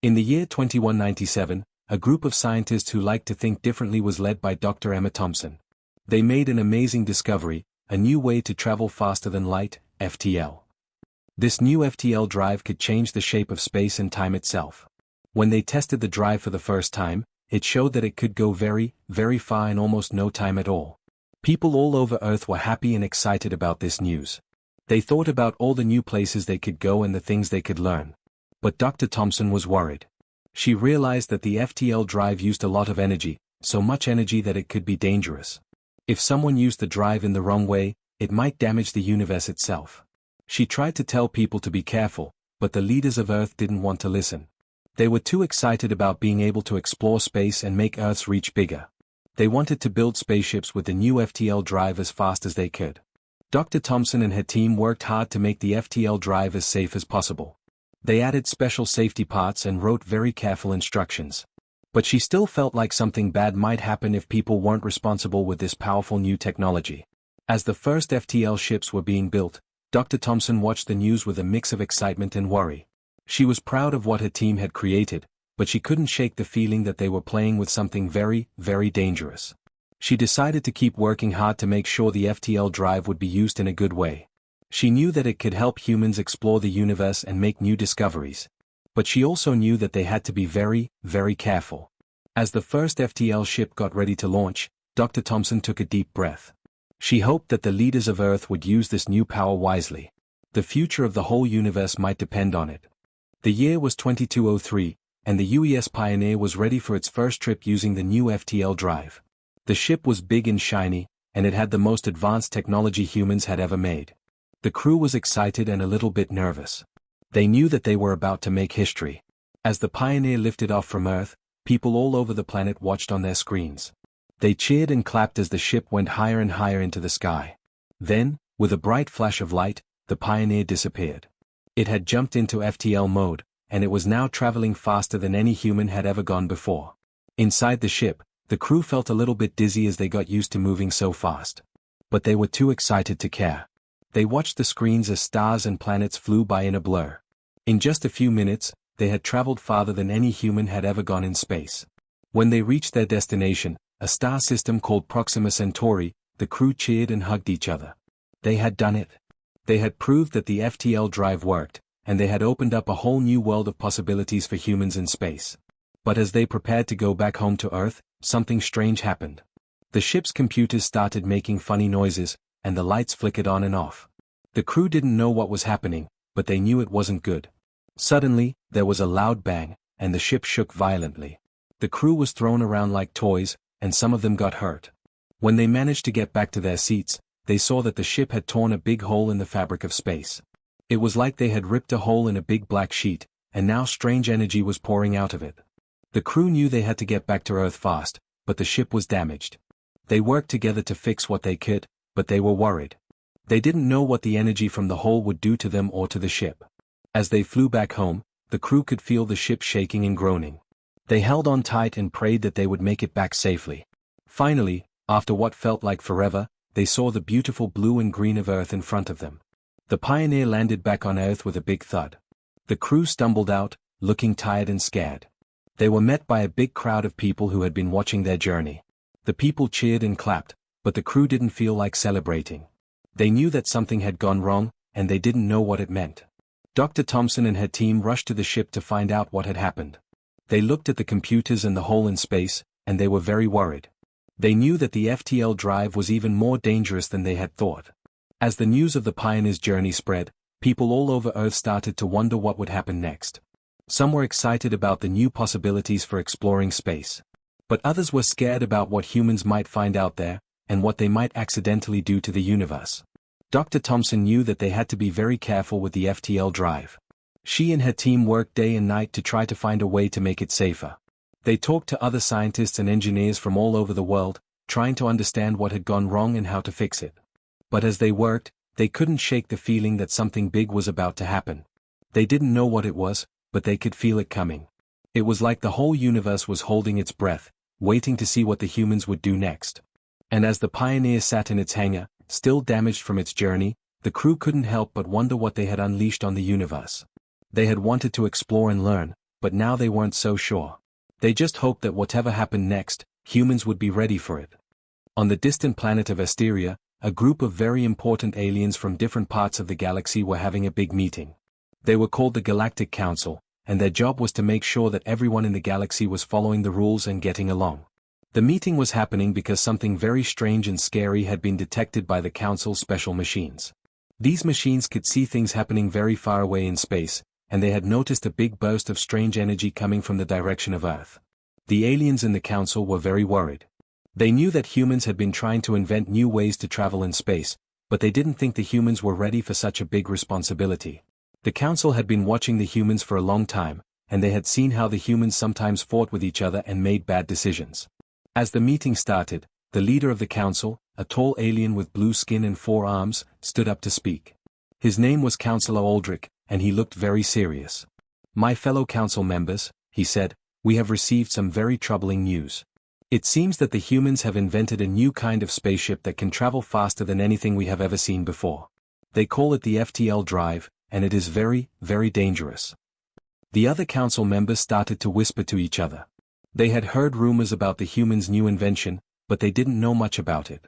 In the year 2197, a group of scientists who liked to think differently was led by Dr. Emma Thompson. They made an amazing discovery, a new way to travel faster than light, FTL. This new FTL drive could change the shape of space and time itself. When they tested the drive for the first time, it showed that it could go very, very far in almost no time at all. People all over Earth were happy and excited about this news. They thought about all the new places they could go and the things they could learn. But Dr. Thompson was worried. She realized that the FTL drive used a lot of energy, so much energy that it could be dangerous. If someone used the drive in the wrong way, it might damage the universe itself. She tried to tell people to be careful, but the leaders of Earth didn't want to listen. They were too excited about being able to explore space and make Earth's reach bigger. They wanted to build spaceships with the new FTL drive as fast as they could. Dr. Thompson and her team worked hard to make the FTL drive as safe as possible. They added special safety parts and wrote very careful instructions. But she still felt like something bad might happen if people weren't responsible with this powerful new technology. As the first FTL ships were being built, Dr. Thompson watched the news with a mix of excitement and worry. She was proud of what her team had created, but she couldn't shake the feeling that they were playing with something very, very dangerous. She decided to keep working hard to make sure the FTL drive would be used in a good way. She knew that it could help humans explore the universe and make new discoveries. But she also knew that they had to be very, very careful. As the first FTL ship got ready to launch, Dr. Thompson took a deep breath. She hoped that the leaders of Earth would use this new power wisely. The future of the whole universe might depend on it. The year was 2203, and the UES Pioneer was ready for its first trip using the new FTL drive. The ship was big and shiny, and it had the most advanced technology humans had ever made. The crew was excited and a little bit nervous. They knew that they were about to make history. As the Pioneer lifted off from Earth, people all over the planet watched on their screens. They cheered and clapped as the ship went higher and higher into the sky. Then, with a bright flash of light, the Pioneer disappeared. It had jumped into FTL mode, and it was now traveling faster than any human had ever gone before. Inside the ship, the crew felt a little bit dizzy as they got used to moving so fast. But they were too excited to care. They watched the screens as stars and planets flew by in a blur. In just a few minutes, they had traveled farther than any human had ever gone in space. When they reached their destination, a star system called Proxima Centauri, the crew cheered and hugged each other. They had done it. They had proved that the FTL drive worked, and they had opened up a whole new world of possibilities for humans in space. But as they prepared to go back home to Earth, something strange happened. The ship's computers started making funny noises, and the lights flickered on and off. The crew didn't know what was happening, but they knew it wasn't good. Suddenly, there was a loud bang, and the ship shook violently. The crew was thrown around like toys, and some of them got hurt. When they managed to get back to their seats, they saw that the ship had torn a big hole in the fabric of space. It was like they had ripped a hole in a big black sheet, and now strange energy was pouring out of it. The crew knew they had to get back to Earth fast, but the ship was damaged. They worked together to fix what they could, but they were worried. They didn't know what the energy from the hole would do to them or to the ship. As they flew back home, the crew could feel the ship shaking and groaning. They held on tight and prayed that they would make it back safely. Finally, after what felt like forever, they saw the beautiful blue and green of Earth in front of them. The Pioneer landed back on Earth with a big thud. The crew stumbled out, looking tired and scared. They were met by a big crowd of people who had been watching their journey. The people cheered and clapped, but the crew didn't feel like celebrating. They knew that something had gone wrong, and they didn't know what it meant. Dr. Thompson and her team rushed to the ship to find out what had happened. They looked at the computers and the hole in space, and they were very worried. They knew that the FTL drive was even more dangerous than they had thought. As the news of the Pioneer's journey spread, people all over Earth started to wonder what would happen next. Some were excited about the new possibilities for exploring space. But others were scared about what humans might find out there, and what they might accidentally do to the universe. Dr. Thompson knew that they had to be very careful with the FTL drive. She and her team worked day and night to try to find a way to make it safer. They talked to other scientists and engineers from all over the world, trying to understand what had gone wrong and how to fix it. But as they worked, they couldn't shake the feeling that something big was about to happen. They didn't know what it was, but they could feel it coming. It was like the whole universe was holding its breath, waiting to see what the humans would do next. And as the Pioneer sat in its hangar, still damaged from its journey, the crew couldn't help but wonder what they had unleashed on the universe. They had wanted to explore and learn, but now they weren't so sure. They just hoped that whatever happened next, humans would be ready for it. On the distant planet of Asteria, a group of very important aliens from different parts of the galaxy were having a big meeting. They were called the Galactic Council, and their job was to make sure that everyone in the galaxy was following the rules and getting along. The meeting was happening because something very strange and scary had been detected by the Council's special machines. These machines could see things happening very far away in space, and they had noticed a big burst of strange energy coming from the direction of Earth. The aliens in the Council were very worried. They knew that humans had been trying to invent new ways to travel in space, but they didn't think the humans were ready for such a big responsibility. The Council had been watching the humans for a long time, and they had seen how the humans sometimes fought with each other and made bad decisions. As the meeting started, the leader of the Council, a tall alien with blue skin and 4 arms, stood up to speak. His name was Councillor Aldrich, and he looked very serious. "My fellow Council members," he said, "we have received some very troubling news. It seems that the humans have invented a new kind of spaceship that can travel faster than anything we have ever seen before. They call it the FTL drive, and it is very, very dangerous." The other Council members started to whisper to each other. They had heard rumors about the humans' new invention, but they didn't know much about it.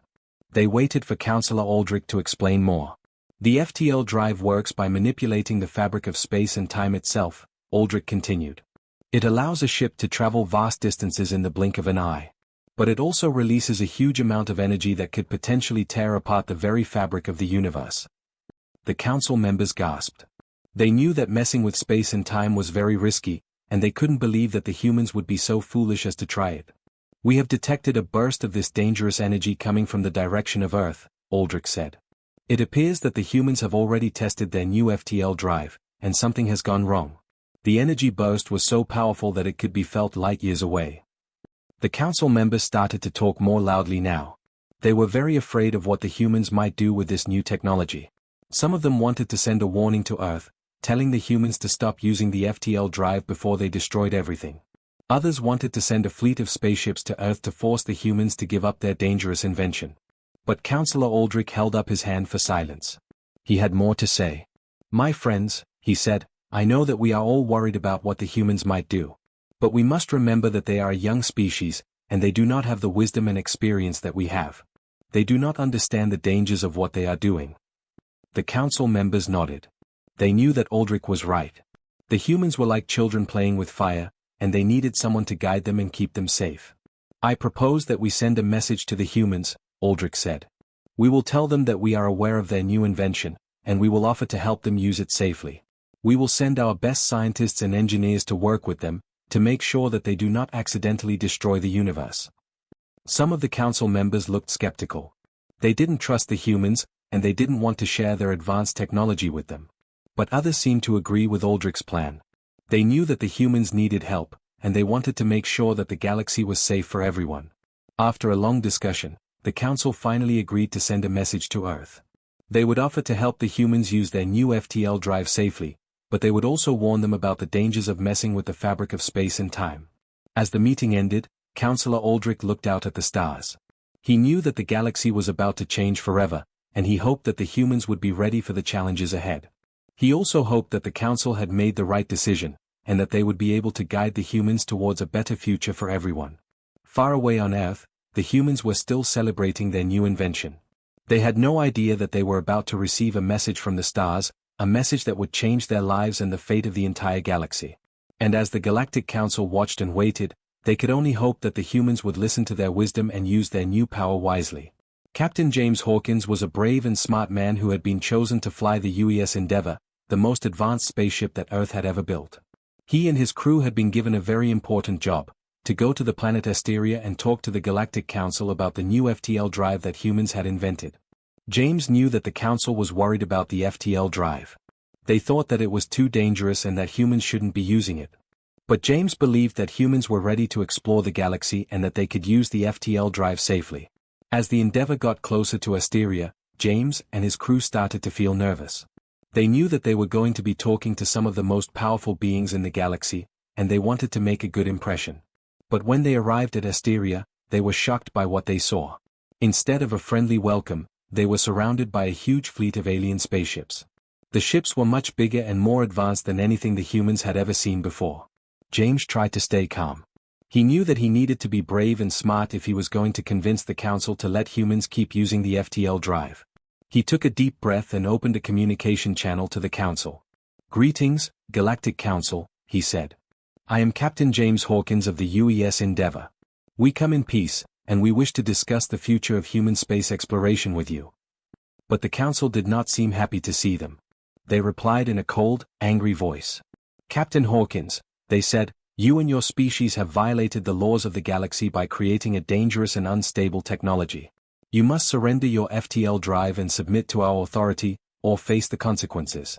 They waited for Councillor Aldrich to explain more. "The FTL drive works by manipulating the fabric of space and time itself," Aldrich continued. "It allows a ship to travel vast distances in the blink of an eye. But it also releases a huge amount of energy that could potentially tear apart the very fabric of the universe." The Council members gasped. They knew that messing with space and time was very risky, and they couldn't believe that the humans would be so foolish as to try it. "We have detected a burst of this dangerous energy coming from the direction of Earth," Aldrich said. "It appears that the humans have already tested their new FTL drive, and something has gone wrong. The energy burst was so powerful that it could be felt light years away." The Council members started to talk more loudly now. They were very afraid of what the humans might do with this new technology. Some of them wanted to send a warning to Earth, telling the humans to stop using the FTL drive before they destroyed everything. Others wanted to send a fleet of spaceships to Earth to force the humans to give up their dangerous invention. But Councillor Aldrich held up his hand for silence. He had more to say. "My friends," he said, "I know that we are all worried about what the humans might do. But we must remember that they are a young species, and they do not have the wisdom and experience that we have. They do not understand the dangers of what they are doing." The Council members nodded. They knew that Aldrich was right. The humans were like children playing with fire, and they needed someone to guide them and keep them safe. "I propose that we send a message to the humans," Aldrich said. "We will tell them that we are aware of their new invention, and we will offer to help them use it safely. We will send our best scientists and engineers to work with them, to make sure that they do not accidentally destroy the universe." Some of the Council members looked skeptical. They didn't trust the humans, and they didn't want to share their advanced technology with them. But others seemed to agree with Aldrich's plan. They knew that the humans needed help, and they wanted to make sure that the galaxy was safe for everyone. After a long discussion, the Council finally agreed to send a message to Earth. They would offer to help the humans use their new FTL drive safely, but they would also warn them about the dangers of messing with the fabric of space and time. As the meeting ended, Councillor Aldrich looked out at the stars. He knew that the galaxy was about to change forever, and he hoped that the humans would be ready for the challenges ahead. He also hoped that the Council had made the right decision, and that they would be able to guide the humans towards a better future for everyone. Far away on Earth, the humans were still celebrating their new invention. They had no idea that they were about to receive a message from the stars, a message that would change their lives and the fate of the entire galaxy. And as the Galactic Council watched and waited, they could only hope that the humans would listen to their wisdom and use their new power wisely. Captain James Hawkins was a brave and smart man who had been chosen to fly the UES Endeavour, the most advanced spaceship that Earth had ever built. He and his crew had been given a very important job, to go to the planet Asteria and talk to the Galactic Council about the new FTL drive that humans had invented. James knew that the Council was worried about the FTL drive. They thought that it was too dangerous and that humans shouldn't be using it. But James believed that humans were ready to explore the galaxy and that they could use the FTL drive safely. As the Endeavour got closer to Asteria, James and his crew started to feel nervous. They knew that they were going to be talking to some of the most powerful beings in the galaxy, and they wanted to make a good impression. But when they arrived at Asteria, they were shocked by what they saw. Instead of a friendly welcome, they were surrounded by a huge fleet of alien spaceships. The ships were much bigger and more advanced than anything the humans had ever seen before. James tried to stay calm. He knew that he needed to be brave and smart if he was going to convince the council to let humans keep using the FTL drive. He took a deep breath and opened a communication channel to the council. "Greetings, Galactic Council," he said. "I am Captain James Hawkins of the UES Endeavour. We come in peace, and we wish to discuss the future of human space exploration with you." But the council did not seem happy to see them. They replied in a cold, angry voice. "Captain Hawkins," they said, "you and your species have violated the laws of the galaxy by creating a dangerous and unstable technology. You must surrender your FTL drive and submit to our authority, or face the consequences."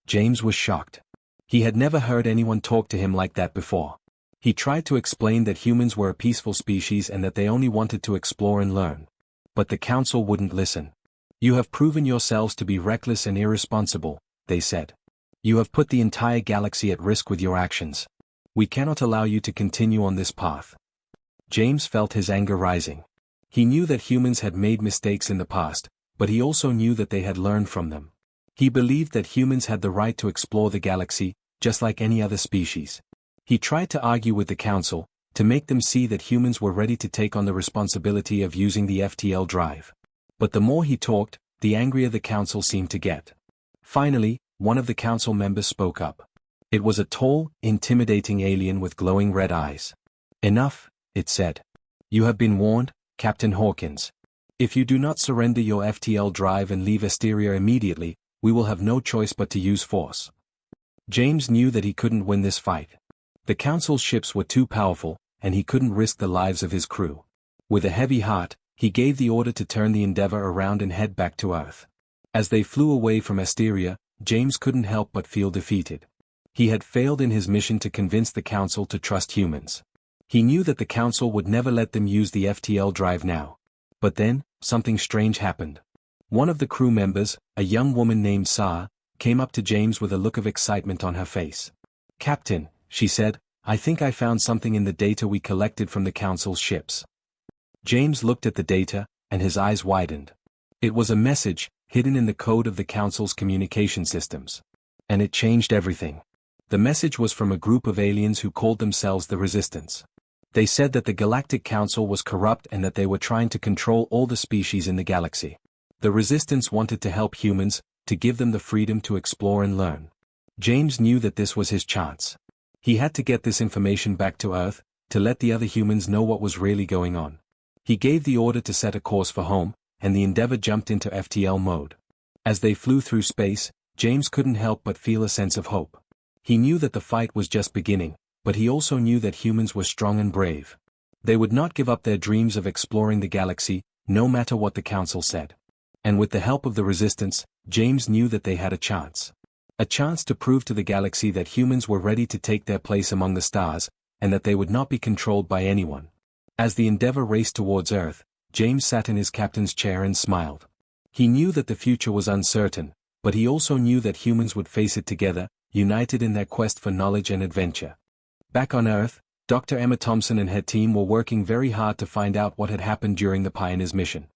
James was shocked. He had never heard anyone talk to him like that before. He tried to explain that humans were a peaceful species and that they only wanted to explore and learn. But the council wouldn't listen. "You have proven yourselves to be reckless and irresponsible," they said. "You have put the entire galaxy at risk with your actions. We cannot allow you to continue on this path." James felt his anger rising. He knew that humans had made mistakes in the past, but he also knew that they had learned from them. He believed that humans had the right to explore the galaxy, just like any other species. He tried to argue with the council, to make them see that humans were ready to take on the responsibility of using the FTL drive. But the more he talked, the angrier the council seemed to get. Finally, one of the council members spoke up. It was a tall, intimidating alien with glowing red eyes. "Enough," it said. "You have been warned, Captain Hawkins. If you do not surrender your FTL drive and leave Asteria immediately, we will have no choice but to use force." James knew that he couldn't win this fight. The council's ships were too powerful, and he couldn't risk the lives of his crew. With a heavy heart, he gave the order to turn the Endeavour around and head back to Earth. As they flew away from Asteria, James couldn't help but feel defeated. He had failed in his mission to convince the council to trust humans. He knew that the council would never let them use the FTL drive now. But then, something strange happened. One of the crew members, a young woman named Sarah, came up to James with a look of excitement on her face. "Captain," she said, "I think I found something in the data we collected from the council's ships." James looked at the data, and his eyes widened. It was a message, hidden in the code of the council's communication systems. And it changed everything. The message was from a group of aliens who called themselves the Resistance. They said that the Galactic Council was corrupt and that they were trying to control all the species in the galaxy. The Resistance wanted to help humans, to give them the freedom to explore and learn. James knew that this was his chance. He had to get this information back to Earth, to let the other humans know what was really going on. He gave the order to set a course for home, and the Endeavour jumped into FTL mode. As they flew through space, James couldn't help but feel a sense of hope. He knew that the fight was just beginning, but he also knew that humans were strong and brave. They would not give up their dreams of exploring the galaxy, no matter what the council said. And with the help of the Resistance, James knew that they had a chance. A chance to prove to the galaxy that humans were ready to take their place among the stars, and that they would not be controlled by anyone. As the Endeavour raced towards Earth, James sat in his captain's chair and smiled. He knew that the future was uncertain, but he also knew that humans would face it together, united in their quest for knowledge and adventure. Back on Earth, Dr. Emma Thompson and her team were working very hard to find out what had happened during the Pioneer's mission.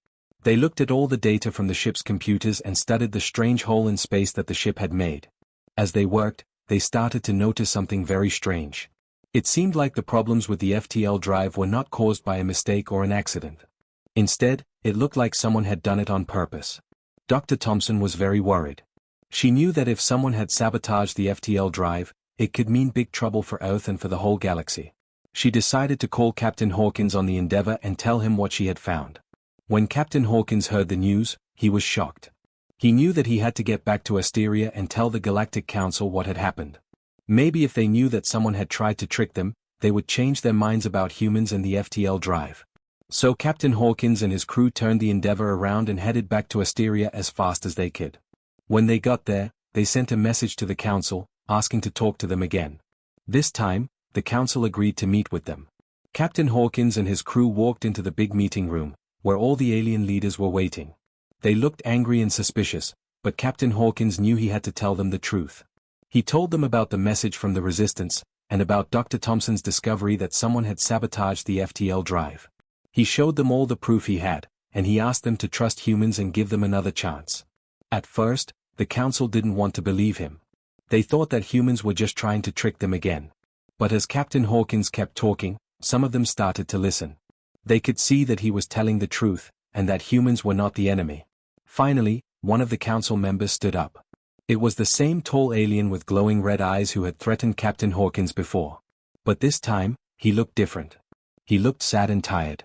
They looked at all the data from the ship's computers and studied the strange hole in space that the ship had made. As they worked, they started to notice something very strange. It seemed like the problems with the FTL drive were not caused by a mistake or an accident. Instead, it looked like someone had done it on purpose. Dr. Thompson was very worried. She knew that if someone had sabotaged the FTL drive, it could mean big trouble for Earth and for the whole galaxy. She decided to call Captain Hawkins on the Endeavour and tell him what she had found. When Captain Hawkins heard the news, he was shocked. He knew that he had to get back to Asteria and tell the Galactic Council what had happened. Maybe if they knew that someone had tried to trick them, they would change their minds about humans and the FTL drive. So Captain Hawkins and his crew turned the Endeavour around and headed back to Asteria as fast as they could. When they got there, they sent a message to the Council, asking to talk to them again. This time, the Council agreed to meet with them. Captain Hawkins and his crew walked into the big meeting room, where all the alien leaders were waiting. They looked angry and suspicious, but Captain Hawkins knew he had to tell them the truth. He told them about the message from the Resistance, and about Dr. Thompson's discovery that someone had sabotaged the FTL drive. He showed them all the proof he had, and he asked them to trust humans and give them another chance. At first, the Council didn't want to believe him. They thought that humans were just trying to trick them again. But as Captain Hawkins kept talking, some of them started to listen. They could see that he was telling the truth, and that humans were not the enemy. Finally, one of the council members stood up. It was the same tall alien with glowing red eyes who had threatened Captain Hawkins before. But this time, he looked different. He looked sad and tired.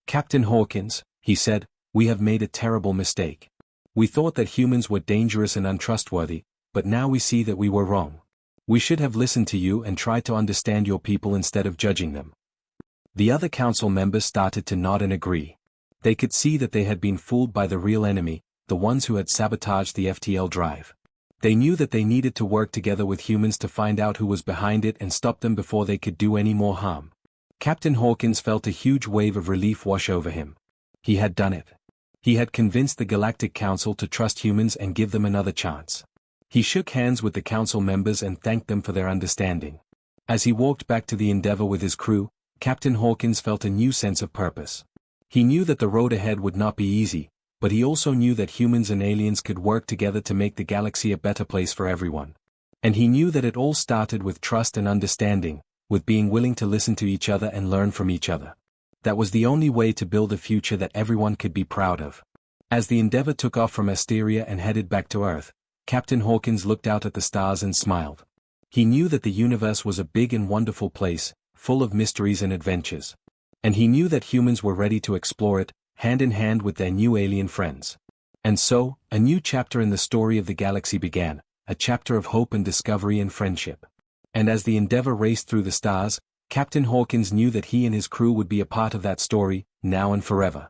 "Captain Hawkins," he said, "we have made a terrible mistake. We thought that humans were dangerous and untrustworthy, but now we see that we were wrong. We should have listened to you and tried to understand your people instead of judging them." The other council members started to nod and agree. They could see that they had been fooled by the real enemy, the ones who had sabotaged the FTL drive. They knew that they needed to work together with humans to find out who was behind it and stop them before they could do any more harm. Captain Hawkins felt a huge wave of relief wash over him. He had done it. He had convinced the Galactic Council to trust humans and give them another chance. He shook hands with the council members and thanked them for their understanding. As he walked back to the Endeavour with his crew, Captain Hawkins felt a new sense of purpose. He knew that the road ahead would not be easy, but he also knew that humans and aliens could work together to make the galaxy a better place for everyone. And he knew that it all started with trust and understanding, with being willing to listen to each other and learn from each other. That was the only way to build a future that everyone could be proud of. As the Endeavour took off from Asteria and headed back to Earth, Captain Hawkins looked out at the stars and smiled. He knew that the universe was a big and wonderful place, full of mysteries and adventures. And he knew that humans were ready to explore it, hand in hand with their new alien friends. And so, a new chapter in the story of the galaxy began, a chapter of hope and discovery and friendship. And as the Endeavour raced through the stars, Captain Hawkins knew that he and his crew would be a part of that story, now and forever.